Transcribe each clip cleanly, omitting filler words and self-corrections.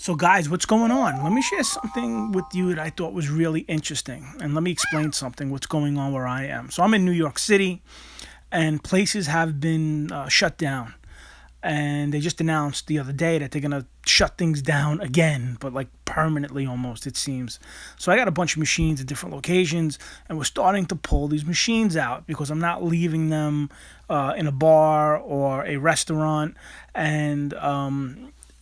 So, guys, what's going on? Let me share something with you that I thought was really interesting. And let me explain something, what's going on where I am. So, I'm in New York City, and places have been shut down. And they just announced the other day that they're going to shut things down again, but like permanently almost, it seems. So, I got a bunch of machines at different locations, and we're starting to pull these machines out because I'm not leaving them in a bar or a restaurant. And,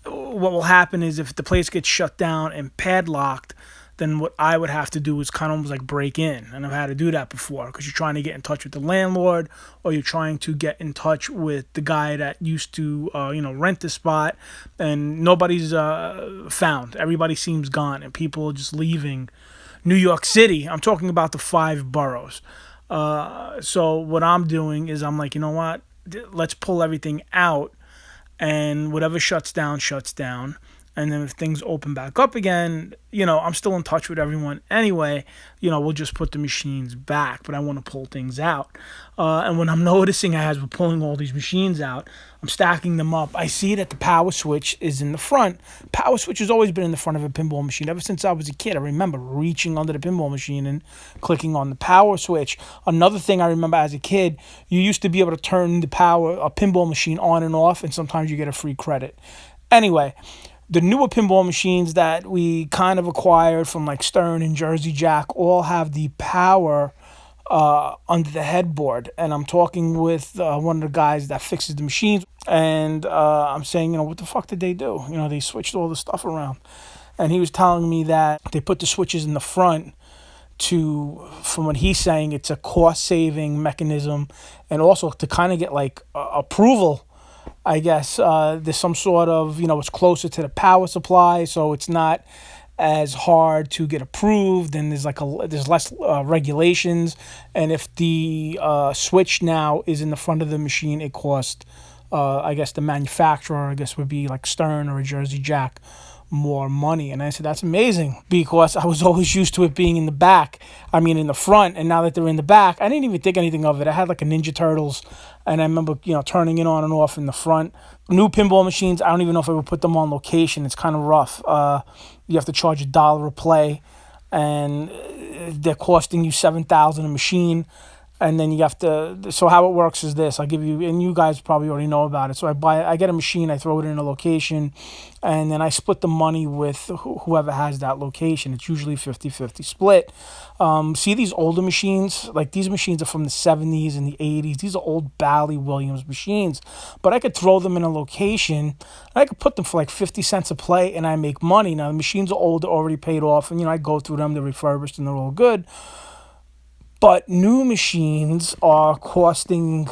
what will happen is if the place gets shut down and padlocked, then what I would have to do is kind of almost like break in. And I've had to do that before because you're trying to get in touch with the landlord, or you're trying to get in touch with the guy that used to, rent the spot, and nobody's found. Everybody seems gone, and people are just leaving New York City. I'm talking about the five boroughs. So what I'm doing is I'm like, you know what? Let's pull everything out, and whatever shuts down, shuts down. And then if things open back up again, I'm still in touch with everyone anyway. We'll just put the machines back, but I want to pull things out. And when I'm noticing as we're pulling all these machines out, I'm stacking them up. I see that the power switch is in the front. Power switch has always been in the front of a pinball machine. Ever since I was a kid, I remember reaching under the pinball machine and clicking on the power switch. Another thing I remember as a kid, you used to be able to turn a pinball machine on and off, and sometimes you get a free credit. Anyway, the newer pinball machines that we kind of acquired from like Stern and Jersey Jack all have the power under the headboard. And I'm talking with one of the guys that fixes the machines. And I'm saying, what the fuck did they do? They switched all the stuff around. And he was telling me that they put the switches in the front from what he's saying, it's a cost-saving mechanism. And also to kind of get like approval, I guess. There's some sort of, it's closer to the power supply, so it's not as hard to get approved, and there's less regulations. And if the switch now is in the front of the machine, it costs, I guess the manufacturer, I guess would be like Stern or a Jersey Jack, more money. And I said, that's amazing, because I was always used to it being in the back. I mean, in the front. And now that they're in the back, I didn't even think anything of it. I had like a Ninja Turtles, and I remember, turning it on and off in the front. New pinball machines, I don't even know if I would put them on location. It's kind of rough. You have to charge $1 a play, and they're costing you $7,000 a machine. And then you have to, so how it works is this, I'll give you, and you guys probably already know about it. So I get a machine, I throw it in a location, and then I split the money with whoever has that location. It's usually 50-50 split. See these older machines? Like, these machines are from the 70s and the 80s. These are old Bally Williams machines. But I could throw them in a location, and I could put them for like 50 cents a play, and I make money. Now, the machines are old, they're already paid off, and, I go through them, they're refurbished, and they're all good. But new machines are costing,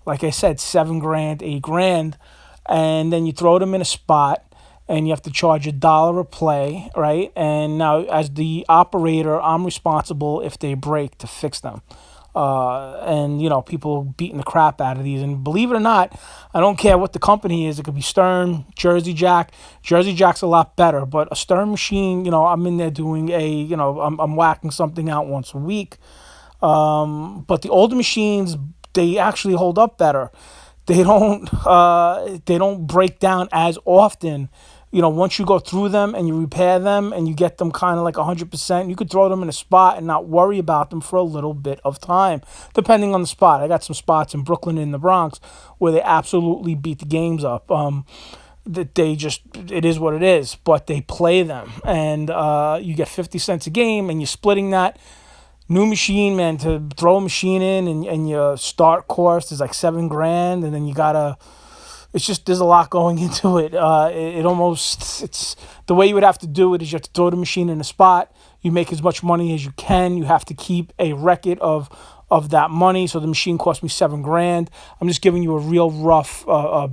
like I said, $7,000, $8,000, and then you throw them in a spot, and you have to charge $1 a play, right? And now, as the operator, I'm responsible if they break to fix them. And people beating the crap out of these. And believe it or not, I don't care what the company is. It could be Stern, Jersey Jack. Jersey Jack's a lot better, but a Stern machine, I'm in there doing I'm whacking something out once a week. But the older machines, they actually hold up better. They don't break down as often. Once you go through them and you repair them and you get them kind of like 100%, you could throw them in a spot and not worry about them for a little bit of time, depending on the spot. I got some spots in Brooklyn and in the Bronx where they absolutely beat the games up. That it is what it is, but they play them, and you get 50 cents a game, and you're splitting that. New machine, man, to throw a machine in, and your start cost is like $7,000, and then it's just, there's a lot going into it. It's the way you would have to do it is you have to throw the machine in a spot. You make as much money as you can. You have to keep a record of that money. So the machine cost me $7,000. I'm just giving you a real rough,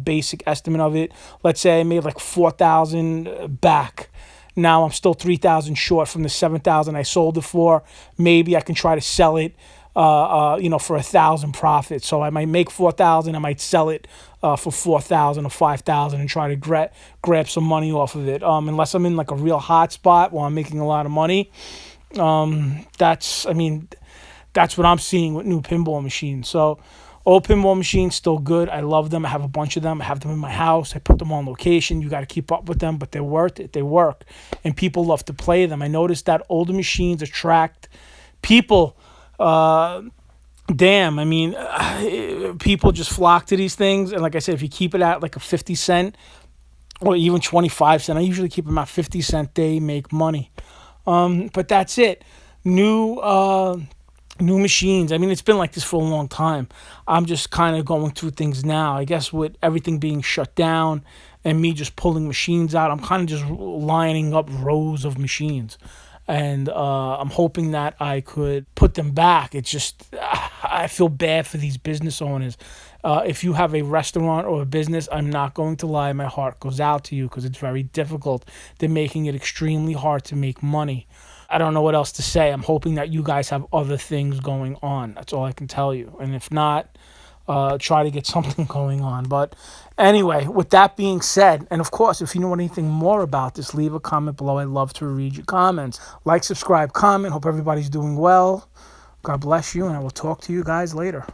basic estimate of it. Let's say I made like $4,000 back. Now I'm still $3,000 short from the $7,000 I sold it for. Maybe I can try to sell it, for $1,000 profit. So I might make $4,000. I might sell it for $4,000 or $5,000 and try to grab some money off of it. Unless I'm in like a real hot spot where I'm making a lot of money. That's what I'm seeing with new pinball machines. So Old pinball machines, still good. I love them. I have a bunch of them. I have them in my house. I put them on location. You got to keep up with them, but they're worth it. They work, and people love to play them. I noticed that older machines attract people. People just flock to these things. And like I said, if you keep it at like a 50 cent or even 25 cent, I usually keep them at 50 cent. They make money. But that's it. New machines. I mean, it's been like this for a long time. I'm just kind of going through things now. I guess with everything being shut down and me just pulling machines out, I'm kind of just lining up rows of machines. And I'm hoping that I could put them back. It's just, I feel bad for these business owners. If you have a restaurant or a business, I'm not going to lie, my heart goes out to you because it's very difficult. They're making it extremely hard to make money. I don't know what else to say. I'm hoping that you guys have other things going on. That's all I can tell you. And if not, try to get something going on. But anyway, with that being said, and of course, if you know anything more about this, leave a comment below. I love to read your comments. Like, subscribe, comment. Hope everybody's doing well. God bless you, and I will talk to you guys later.